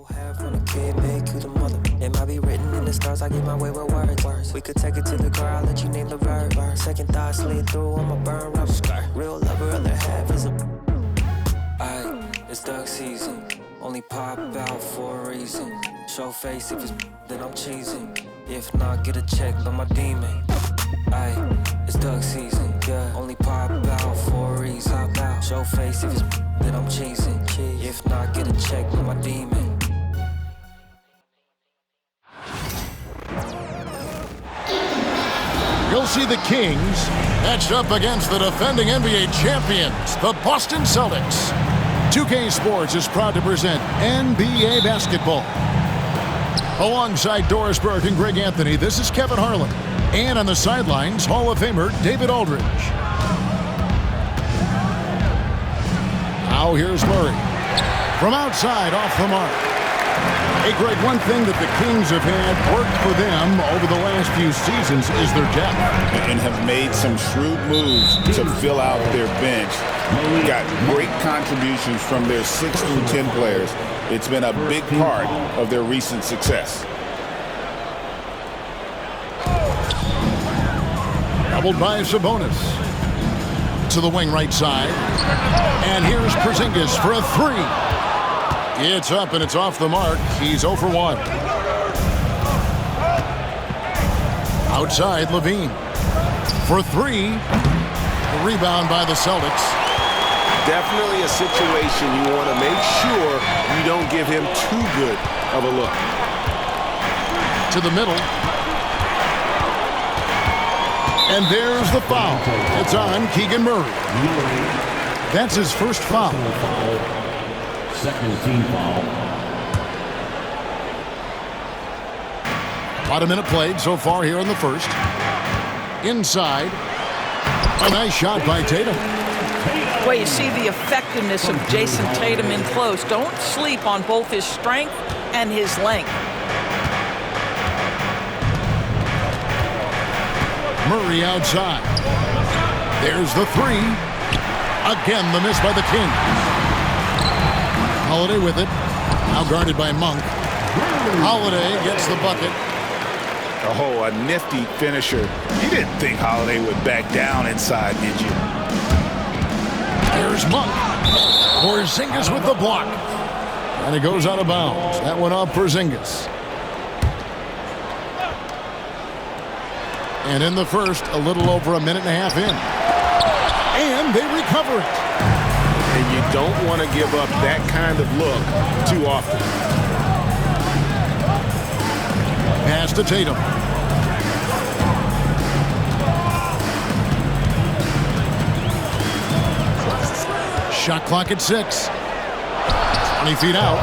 Have when a kid make you the mother. It might be written in the stars, I get my way with words. We could take it to the car, I'll let you name the verb. Second thought slid through, I'ma burn rubber. Real lover, other half is a. Aight, it's duck season. Only pop out for a reason. Show face if it's then I'm cheesing. If not, get a check by my demon. Aight, it's duck season. Yeah, only pop out for a reason. Show face if it's then I'm cheesing. If not, get a check by my demon. You'll see the Kings matched up against the defending NBA champions, the Boston Celtics. 2K Sports is proud to present NBA basketball. Alongside Doris Burke and Greg Anthony, this is Kevin Harlan. And on the sidelines, Hall of Famer David Aldridge. Now here's Murray. From outside, off the mark. Hey, Greg, one thing that the Kings have had worked for them over the last few seasons is their depth. And have made some shrewd moves to fill out their bench. Got great contributions from their 6 through 10 players. It's been a big part of their recent success. Doubled by Sabonis. To the wing right side. And here's Porzingis for a three. It's up and it's off the mark. He's 0 for 1. Outside, Levine. For three. The rebound by the Celtics. Definitely a situation you want to make sure you don't give him too good of a look. To the middle. And there's the foul. It's on Keegan Murray. That's his first foul. Second team foul. About a minute played so far here in the first. Inside. A nice shot by Tatum. Well, you see the effectiveness of Jason Tatum in close. Don't sleep on both his strength and his length. Murray outside. There's the three. Again, the miss by the Kings. Holiday with it. Now guarded by Monk. Holiday gets the bucket. Oh, a nifty finisher. You didn't think Holiday would back down inside, did you? Here's Monk. Porzingis with the block. And it goes out of bounds. That one off Porzingis. And in the first, a little over a minute and a half in. And they recover it. And you don't want to give up that kind of look too often. Pass to Tatum. Shot clock at 6. 20 feet out.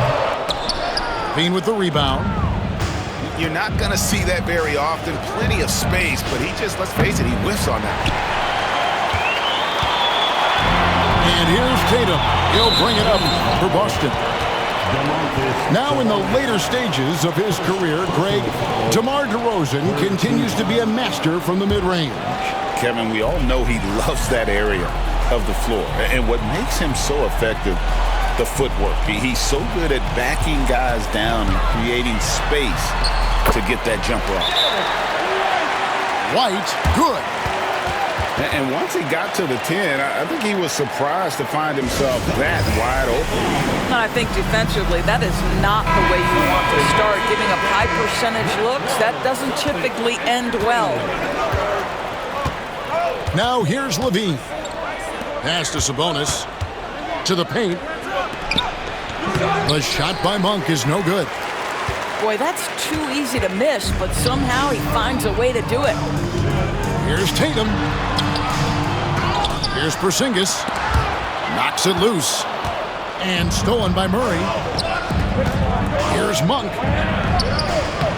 Bean with the rebound. You're not going to see that very often. Plenty of space, but he just, let's face it, he whiffs on that. And here's Tatum. He'll bring it up for Boston. Now in the later stages of his career, Greg, DeMar DeRozan continues to be a master from the mid-range. Kevin, we all know he loves that area of the floor. And what makes him so effective, the footwork. He's so good at backing guys down and creating space to get that jumper off. White, good. And once he got to the 10, I think he was surprised to find himself that wide open. I think defensively, that is not the way you want to start. Giving up high percentage looks, that doesn't typically end well. Now here's Levine. Pass to Sabonis. To the paint. The shot by Monk is no good. Boy, that's too easy to miss, but somehow he finds a way to do it. Here's Tatum. Here's Porzingis. Knocks it loose. And stolen by Murray. Here's Monk.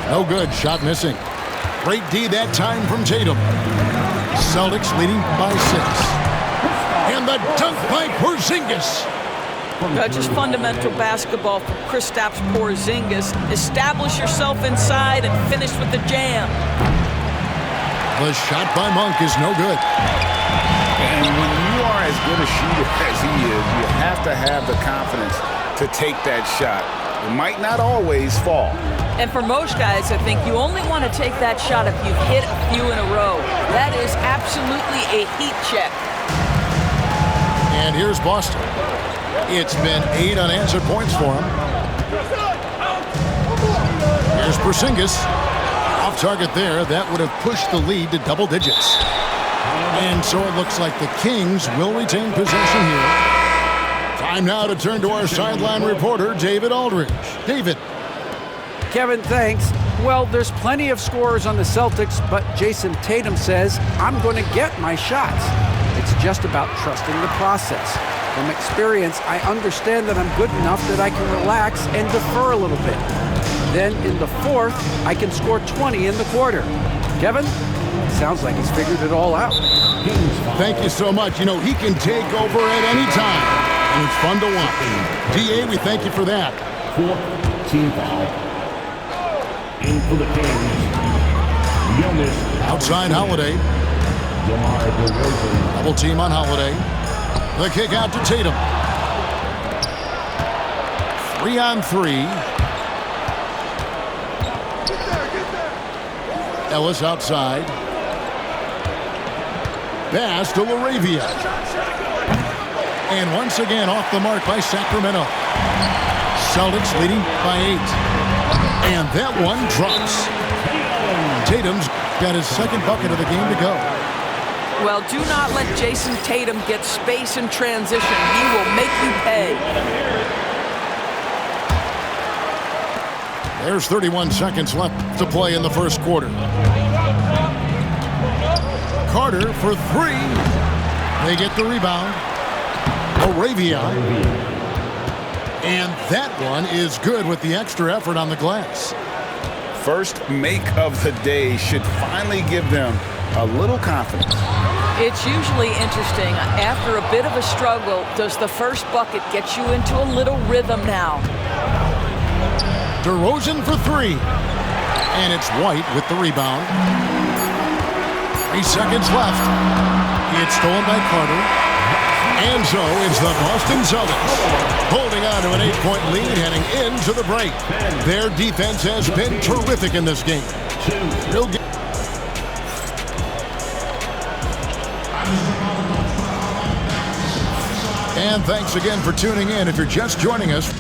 No good. Shot missing. Great D that time from Tatum. Celtics leading by 6. And the dunk by Porzingis. Just fundamental basketball for Kristaps Porzingis. Establish yourself inside and finish with the jam. The shot by Monk is no good. And when you are as good a shooter as he is, you have to have the confidence to take that shot it might not always fall. And for most guys, I think you only want to take that shot if you've hit a few in a row. That is absolutely a heat check. And here's Boston. It's been 8 unanswered points for him. Here's Porzingis. Off target there. That would have pushed the lead to double digits. And so it looks like the Kings will retain possession here. Time now to turn to our sideline reporter, David Aldridge. David. Kevin, thanks. Well, there's plenty of scorers on the Celtics, but Jason Tatum says, I'm going to get my shots. It's just about trusting the process. From experience, I understand that I'm good enough that I can relax and defer a little bit. Then in the fourth, I can score 20 in the quarter. Kevin, sounds like he's figured it all out. Thank you so much. You know, he can take over at any time, and it's fun to watch. DA, we thank you for that. 4th team foul. In for the Kings, Jonas. Outside Holiday. DeMar DeRozan. Double team on Holiday. The kick out to Tatum. 3-on-3. Ellis outside. Pass to LaRavia. And once again off the mark by Sacramento. Celtics leading by 8. And that one drops. Tatum's got his second bucket of the game to go. Well, do not let Jason Tatum get space in transition. He will make you pay. There's 31 seconds left to play in the first quarter. Carter for 3. They get the rebound. LaRavia. And that one is good with the extra effort on the glass. First make of the day should finally give them a little confidence. It's usually interesting. After a bit of a struggle, does the first bucket get you into a little rhythm now? DeRozan for 3. And it's White with the rebound. 3 seconds left. It's stolen by Carter. And so it's the Boston Celtics holding on to an 8-point lead heading into the break. Their defense has been terrific in this game. Real game. And thanks again for tuning in. If you're just joining us,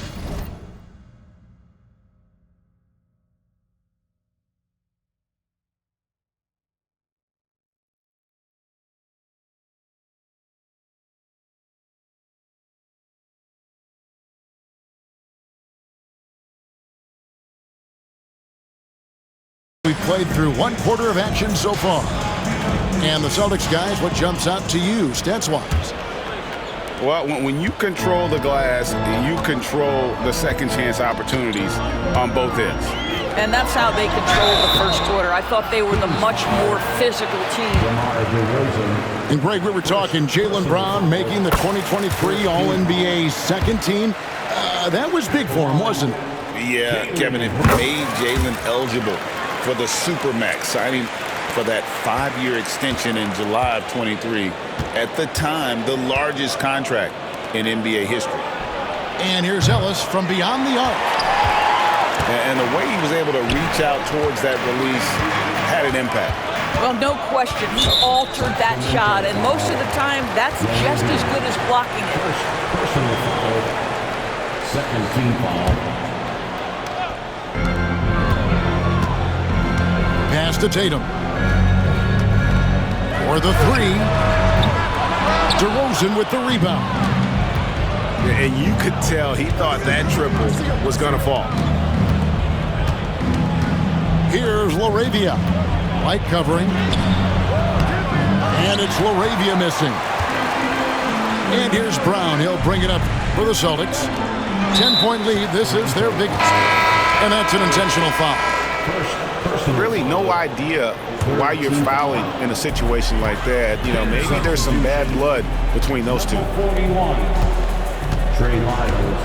we've played through 1 quarter of action so far. And the Celtics guys, what jumps out to you, stats-wise? Well, when you control the glass, you control the second chance opportunities on both ends. And that's how they controlled the first quarter. I thought they were the much more physical team. And Greg, we were talking Jaylen Brown making the 2023 All-NBA second team. That was big for him, wasn't it? Yeah, Kevin, it made Jaylen eligible for the Supermax, signing for that 5-year extension in July of 23. At the time, the largest contract in NBA history. And here's Ellis from beyond the arc. And the way he was able to reach out towards that release had an impact. Well, no question. He altered that shot, and most of the time, that's just as good as blocking it. Personal foul. Second team foul. Pass to Tatum. For the 3. DeRozan with the rebound. And you could tell he thought that triple was going to fall. Here's LaRavia. Light covering. And it's LaRavia missing. And here's Brown. He'll bring it up for the Celtics. 10-point lead. This is their biggest. And that's an intentional foul. Really no idea why you're fouling in a situation like that. You know, maybe there's some bad blood between those two. 41. Trey Lyles.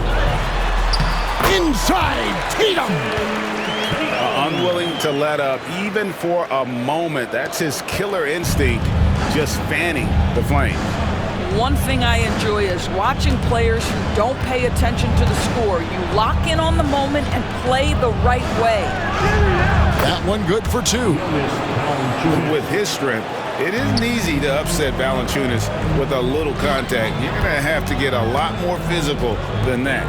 Inside Tatum. Unwilling to let up even for a moment. That's his killer instinct, just fanning the flame. one thing I enjoy is watching players who don't pay attention to the score. You lock in on the moment and play the right way. That one good for 2. With his strength, it isn't easy to upset Valanciunas with a little contact. You're going to have to get a lot more physical than that.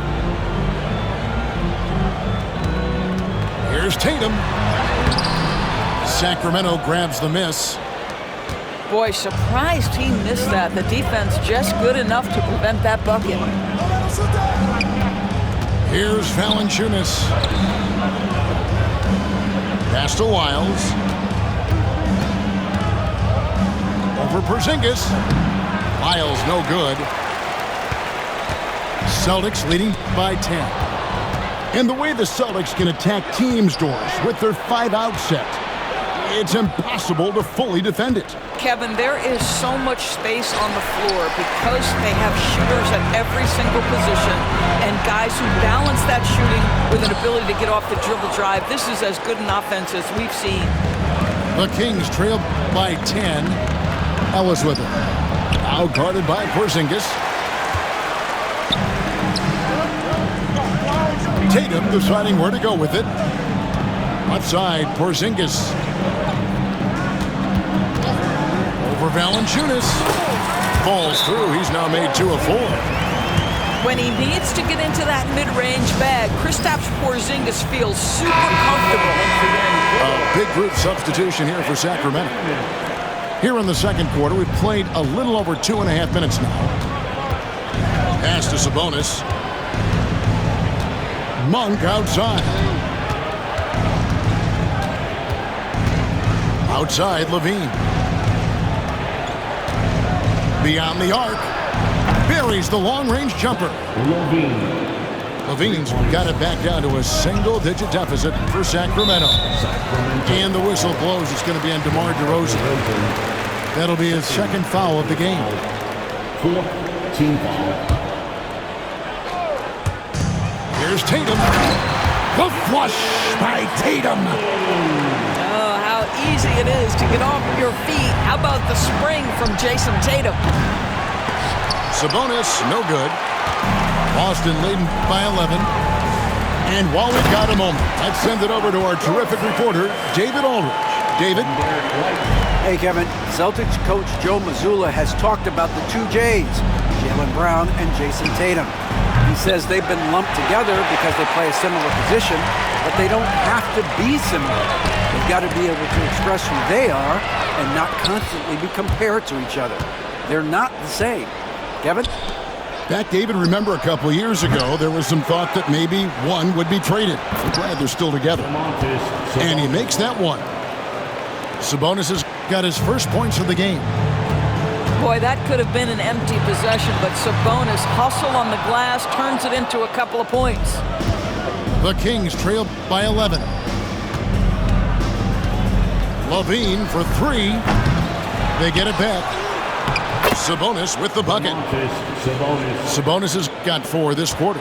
Here's Tatum. Sacramento grabs the miss. Boy, surprised he missed that. The defense just good enough to prevent that bucket. Here's Valanciunas. Pass to Wiles. Over Porzingis. Wiles no good. Celtics leading by 10. And the way the Celtics can attack teams, Doris, with their 5-out set, it's impossible to fully defend it. Kevin, there is so much space on the floor because they have shooters at every single position and guys who balance that shooting with an ability to get off the dribble drive. This is as good an offense as we've seen. The Kings trail by 10. Ellis with it. Now guarded by Porzingis. Tatum deciding where to go with it. Outside, Porzingis. Over Valanciunas. Falls through. He's now made 2 of 4. When he needs to get into that mid-range bag, Kristaps Porzingis feels super comfortable. A big group substitution here for Sacramento. Here in the second quarter, we've played a little over 2.5 minutes now. Pass to Sabonis. Monk outside. Outside, Levine. Beyond the arc. Buries the long-range jumper. Levine's got it back down to a single-digit deficit for Sacramento. And the whistle blows. It's going to be on DeMar DeRozan. That'll be his second foul of the game. 4th team foul. Here's Tatum. The flush by Tatum. Oh, how easy it is to get off your feet. How about the spring from Jason Tatum? Sabonis, no good. Boston leading by 11. And while we've got a moment, let's send it over to our terrific reporter, David Aldridge. David? Hey, Kevin. Celtics coach Joe Mazzulla has talked about the 2 J's, Jaylen Brown and Jason Tatum. He says they've been lumped together because they play a similar position, but they don't have to be similar. They've got to be able to express who they are and not constantly be compared to each other. They're not the same. Kevin? Back, David, remember a couple of years ago, there was some thought that maybe one would be traded. I'm glad they're still together. And he makes that one. Sabonis has got his first points of the game. Boy, that could have been an empty possession, but Sabonis hustle on the glass, turns it into a couple of points. The Kings trail by 11. Levine for 3. They get it back. Sabonis with the bucket. Sabonis has got 4 this quarter.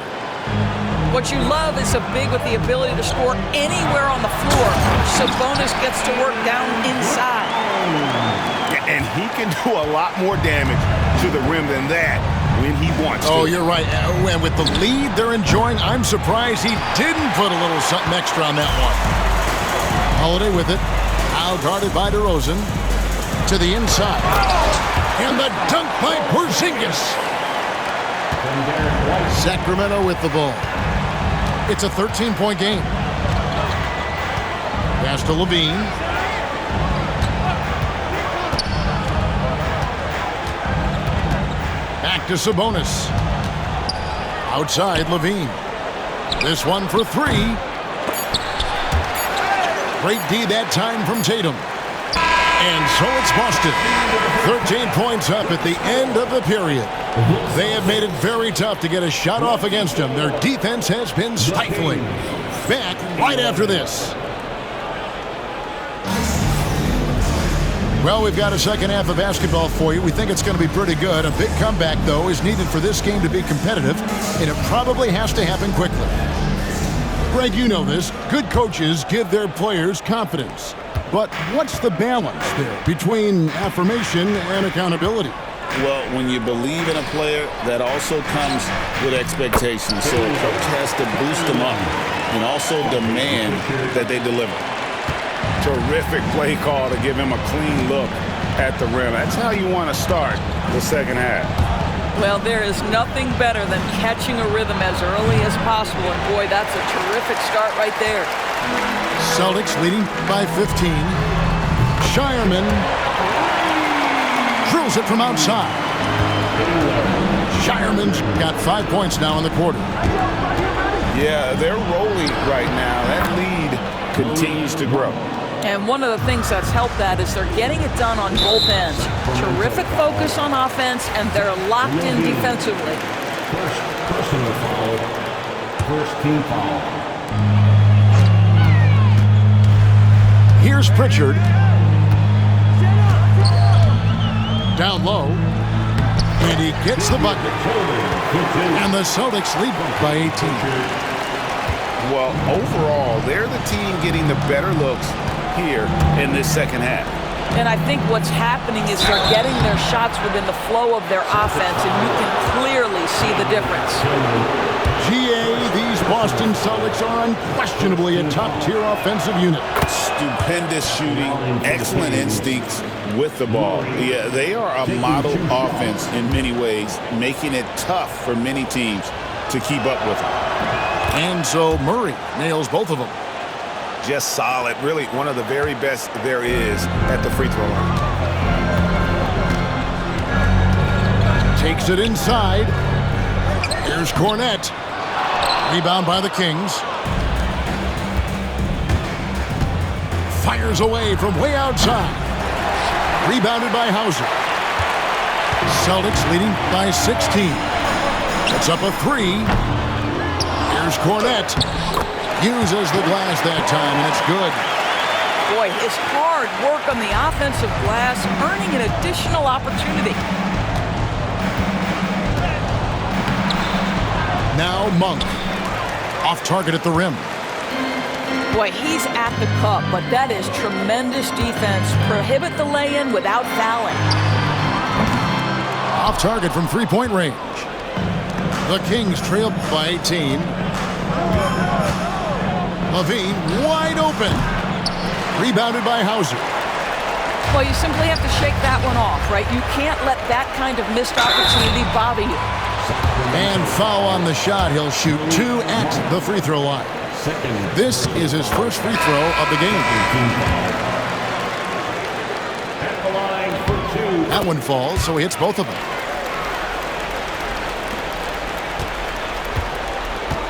What you love is a big with the ability to score anywhere on the floor. Sabonis gets to work down inside. And he can do a lot more damage to the rim than that when he wants to. Oh, you're right. And with the lead they're enjoying, I'm surprised he didn't put a little something extra on that one. Holiday with it. Now guarded by DeRozan. To the inside. And the dunk by Porzingis. Sacramento with the ball. It's a 13-point game. Pass to Levine. Back to Sabonis. Outside, Levine. This one for 3. Great D that time from Tatum. And so it's Boston. 13 points up at the end of the period. They have made it very tough to get a shot off against them. Their defense has been stifling. Back right after this. Well, we've got a second half of basketball for you. We think it's going to be pretty good. A big comeback, though, is needed for this game to be competitive, and it probably has to happen quickly. Greg, you know this. Good coaches give their players confidence. But what's the balance there between affirmation and accountability? Well, when you believe in a player, that also comes with expectations. So a coach has to boost them up and also demand that they deliver. Terrific play call to give him a clean look at the rim. That's how you want to start the second half. Well, there is nothing better than catching a rhythm as early as possible. And boy, that's a terrific start right there. Celtics leading by 15. Shireman drills it from outside. Shireman's got 5 points now in the quarter. Yeah, they're rolling right now. That lead continues to grow. And one of the things that's helped that is they're getting it done on both ends. Terrific focus on offense, and they're locked in defensively. First personal foul. First team foul. Here's Pritchard. Down low. And he gets the bucket. And the Celtics lead by 18. Well, overall, they're the team getting the better looks here in this second half. And I think what's happening is they're getting their shots within the flow of their offense, and you can clearly see the difference. GA, these Boston Celtics are unquestionably a top-tier offensive unit. Stupendous shooting, excellent instincts with the ball. Yeah, they are a model offense in many ways, making it tough for many teams to keep up with them. And so Murray nails both of them. Just solid. Really one of the very best there is at the free throw line. Takes it inside. Here's Cornette. Rebound by the Kings. Fires away from way outside. Rebounded by Hauser. Celtics leading by 16. It's up a 3. Here's Cornette. Uses the glass that time, and it's good. Boy, his hard work on the offensive glass, earning an additional opportunity. Now Monk. Off target at the rim. Boy, he's at the cup, but that is tremendous defense. Prohibit the lay-in without fouling. Off target from three-point range. The Kings trail by 18. Levine wide open. Rebounded by Hauser. Well, you simply have to shake that one off, right? You can't let that kind of missed opportunity bother you. And foul on the shot. He'll shoot 2 at the free throw line. This is his first free throw of the game. That one falls, so he hits both of them.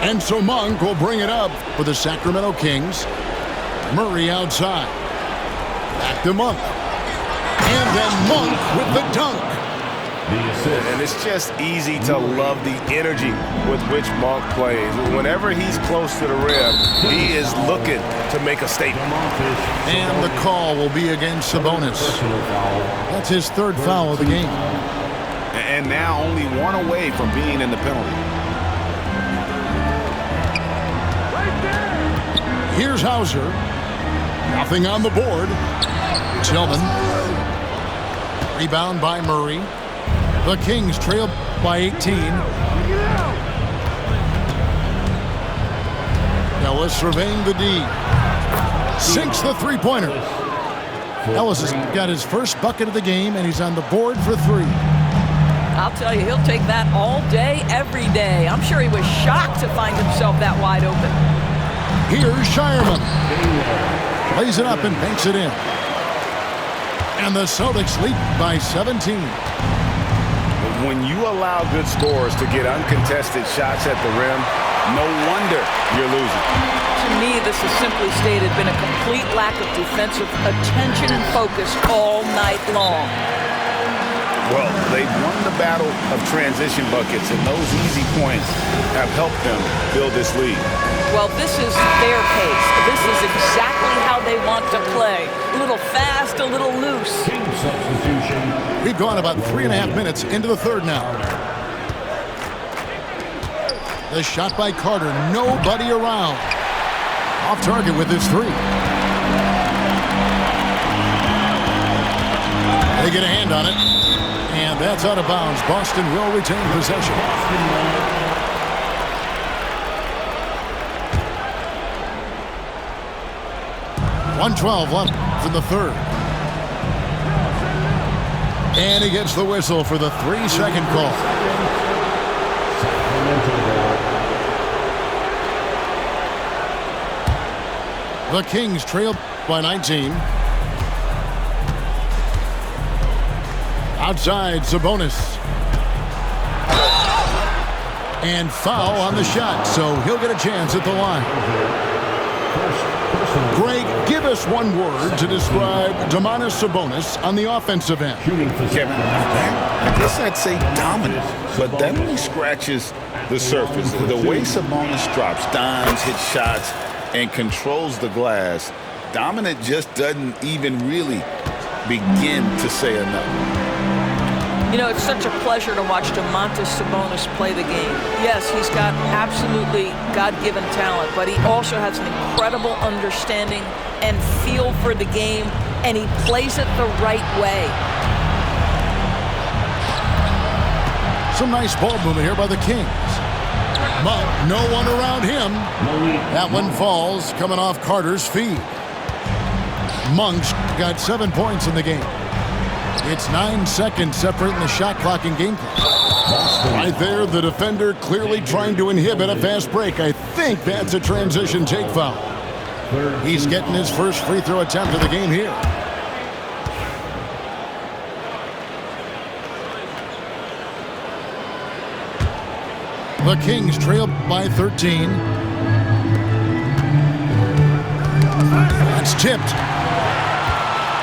And so Monk will bring it up for the Sacramento Kings. Murray outside. Back to Monk. And then Monk with the dunk. And it's just easy to love the energy with which Monk plays. Whenever he's close to the rim, he is looking to make a statement. And the call will be against Sabonis. That's his third foul of the game. And now only one away from being in the penalty. Here's Hauser. Nothing on the board. Tillman. Rebound by Murray. The Kings trail by 18. Ellis surveying the D. Sinks the three-pointer. Ellis has got his first bucket of the game, and he's on the board for 3. I'll tell you, he'll take that all day, every day. I'm sure he was shocked to find himself that wide open. Here's Shireman. Lays it up and banks it in. And the Celtics lead by 17. When you allow good scorers to get uncontested shots at the rim, no wonder you're losing. To me, this has simply stated been a complete lack of defensive attention and focus all night long. Well, they've won the battle of transition buckets, and those easy points have helped them build this lead. Well, this is their pace. This is exactly how they want to play. A little fast, a little loose. Team substitution. We've gone about 3.5 minutes into the third now. The shot by Carter, nobody around. Off target with his 3. They get a hand on it. And And that's out of bounds. Boston will retain possession. 1:12 left in the third. And he gets the whistle for the 3-second call. The Kings trail by 19. Outside, Sabonis. And foul on the shot, so he'll get a chance at the line. Greg, give us one word to describe Domantas Sabonis on the offensive end. Kevin, I guess I'd say dominant, but that only scratches the surface. The way Sabonis drops dimes, hits shots, and controls the glass, dominant just doesn't even really begin to say enough. You know, it's such a pleasure to watch Domantas Sabonis play the game. Yes, he's got absolutely God-given talent, but he also has an incredible understanding and feel for the game, and he plays it the right way. Some nice ball movement here by the Kings. But no one around him. That one falls, coming off Carter's feed. Monk's got 7 points in the game. It's 9 seconds separating the shot clock and game clock. Right there, the defender clearly trying to inhibit a fast break. I think that's a transition take foul. He's getting his first free throw attempt of the game here. The Kings trail by 13. That's tipped.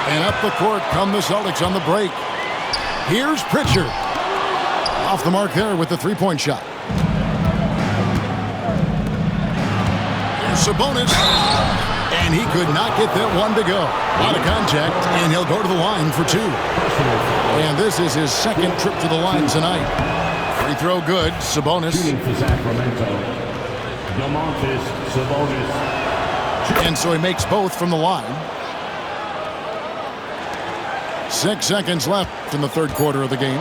And up the court come the Celtics on the break. Here's Pritchard. Off the mark there with the three-point shot. Here's Sabonis. And he could not get that one to go. A lot of contact, and he'll go to the line for 2. And this is his second trip to the line tonight. Free throw good. Sabonis. Shooting for Sacramento, Domantas Sabonis. And so he makes both from the line. 6 seconds left in the third quarter of the game.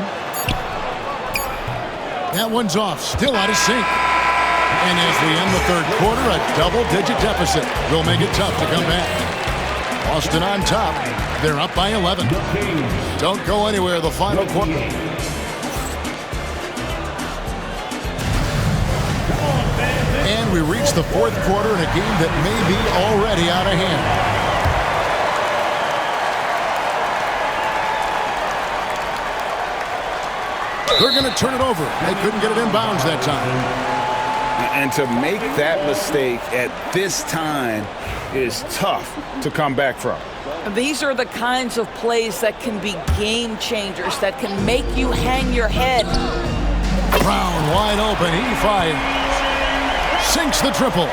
That one's off, still out of sync. And as we end the third quarter, a double-digit deficit will make it tough to come back. Boston on top. They're up by 11. Don't go anywhere the final quarter. And we reach the fourth quarter in a game that may be already out of hand. They're going to turn it over. They couldn't get it inbounds that time. And to make that mistake at this time is tough to come back from. These are the kinds of plays that can be game changers, that can make you hang your head. Brown wide open. He fires. Sinks the triple.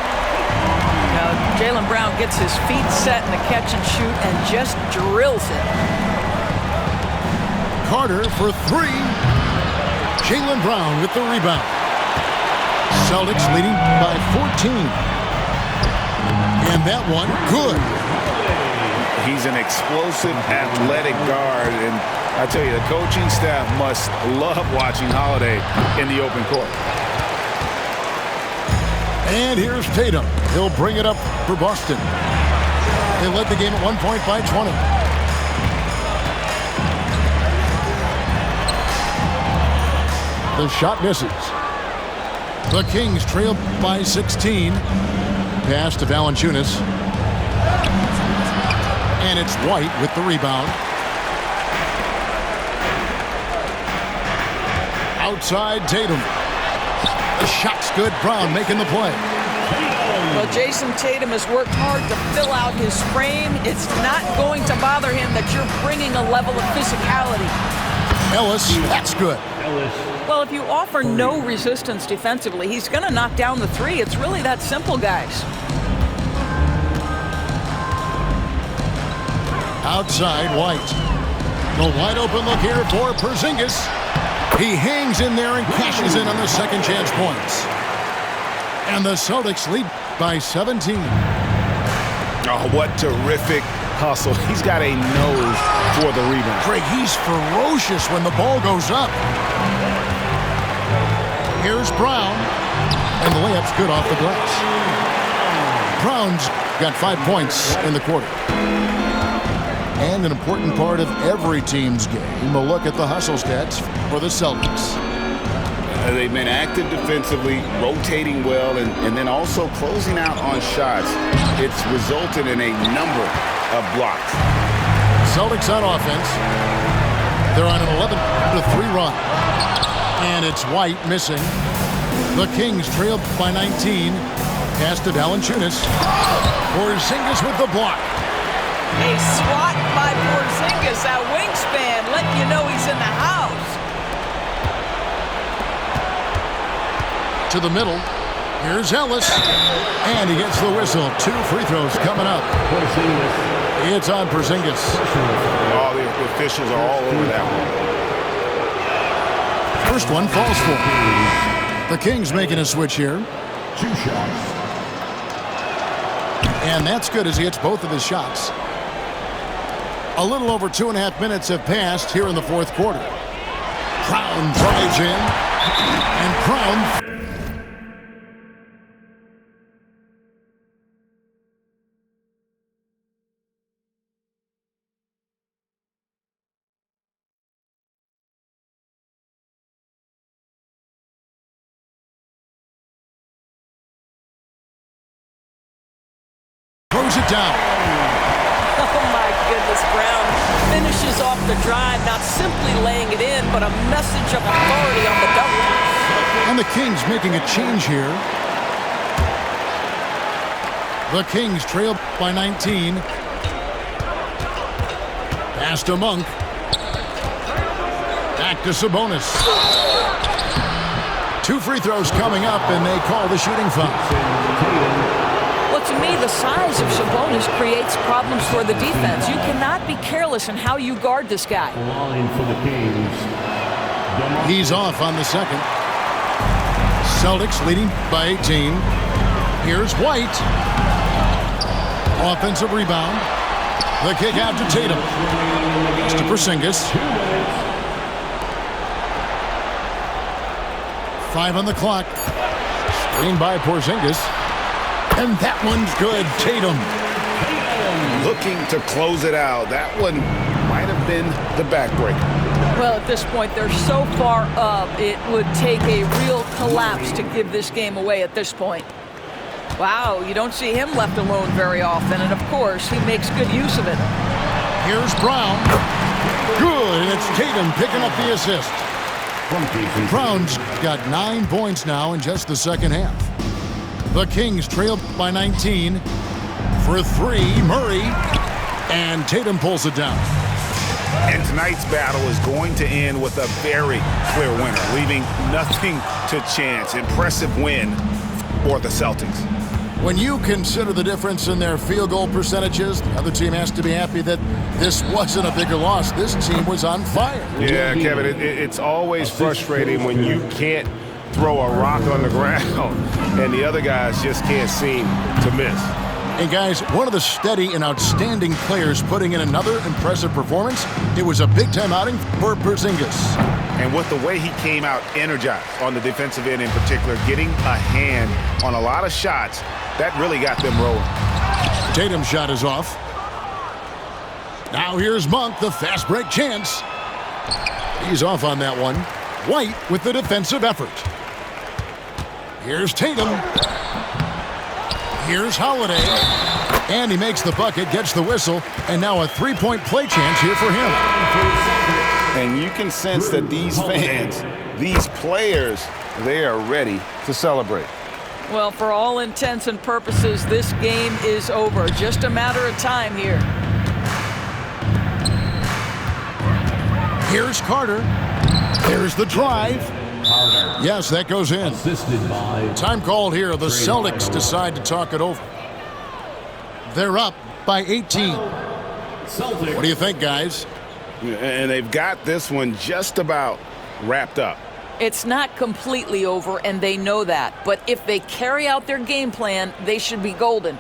Now, Jaylen Brown gets his feet set in the catch and shoot and just drills it. Carter for 3. Jaylen Brown with the rebound. Celtics leading by 14. And that one, good. He's an explosive, athletic guard, and I tell you, the coaching staff must love watching Holiday in the open court. And here's Tatum. He'll bring it up for Boston. They led the game at 1 point by 20. The shot misses. The Kings trail by 16. Pass to Valanciunas. And it's White with the rebound. Outside Tatum. The shot's good. Brown making the play. Well, Jason Tatum has worked hard to fill out his frame. It's not going to bother him that you're bringing a level of physicality. Ellis, that's good. Well, if you offer no resistance defensively, he's going to knock down the 3. It's really that simple, guys. Outside White. The wide open look here for Porzingis. He hangs in there and cashes in on the second chance points. And the Celtics lead by 17. Oh, what terrific hustle. He's got a nose for the rebound. Greg, he's ferocious when the ball goes up. Here's Brown, and the layup's good off the glass. Brown's got 5 points in the quarter. And an important part of every team's game, a look at the hustle stats for the Celtics. They've been active defensively, rotating well, and then also closing out on shots. It's resulted in a number of blocks. Celtics on offense. They're on an 11-3 run. And it's White missing. The Kings trail by 19. Pass to Valanciunas. Porzingis with the block. A swat by Porzingis. That wingspan letting you know he's in the house. To the middle. Here's Ellis. And he gets the whistle. 2 free throws coming up. It's on Porzingis. All the officials are all over that one. First one falls for him. The Kings making a switch here. 2 shots. And that's good as he hits both of his shots. A little over 2.5 minutes have passed here in the fourth quarter. Brown drives in. And Brown... throws it down. Oh my goodness, Brown finishes off the drive, not simply laying it in, but a message of authority on the double. And the Kings making a change here. The Kings trail by 19. Pass to Monk. Back to Sabonis. 2 free throws coming up, and they call the shooting foul. Well, to me, the size of Sabonis creates problems for the defense. You cannot be careless in how you guard this guy. Line for the Kings. He's off on the second. Celtics leading by 18. Here's White. Offensive rebound. The kick out to Tatum. It's to Porzingis. 5 on the clock. Screen by Porzingis. And that one's good. Tatum. Looking to close it out. That one might have been the backbreaker. Well, at this point, they're so far up, it would take a real collapse to give this game away at this point. Wow, you don't see him left alone very often, and of course, he makes good use of it. Here's Brown. Good, and it's Tatum picking up the assist. Brown's got 9 points now in just the second half. The Kings trail by 19. For 3, Murray. And Tatum pulls it down. And tonight's battle is going to end with a very clear winner, leaving nothing to chance. Impressive win for the Celtics. When you consider the difference in their field goal percentages, the other team has to be happy that this wasn't a bigger loss. This team was on fire. Yeah, Kevin, it's always frustrating when you can't throw a rock on the ground and the other guys just can't seem to miss. And guys, one of the steady and outstanding players putting in another impressive performance, it was a big-time outing for Porzingis. And with the way he came out energized on the defensive end in particular, getting a hand on a lot of shots, that really got them rolling. Tatum's shot is off. Now here's Monk, the fast break chance. He's off on that one. White with the defensive effort. Here's Tatum. Here's Holiday. And he makes the bucket, gets the whistle, and now a three-point play chance here for him. And you can sense that these fans, these players, they are ready to celebrate. Well, for all intents and purposes, this game is over. Just a matter of time here. Here's Carter. There's the drive. Yes, that goes in. Assisted by Time called here. The Celtics decide to talk it over. They're up by 18. Celtics. What do you think, guys? And they've got this one just about wrapped up. It's not completely over, and they know that. But if they carry out their game plan, they should be golden.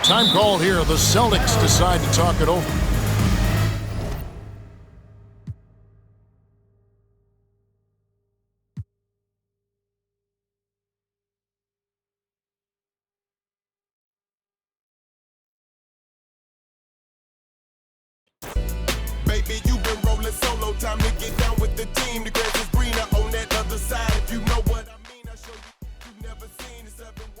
Time called here. The Celtics decide to talk it over. Baby, you've been rolling solo. Time to get down with the team. The great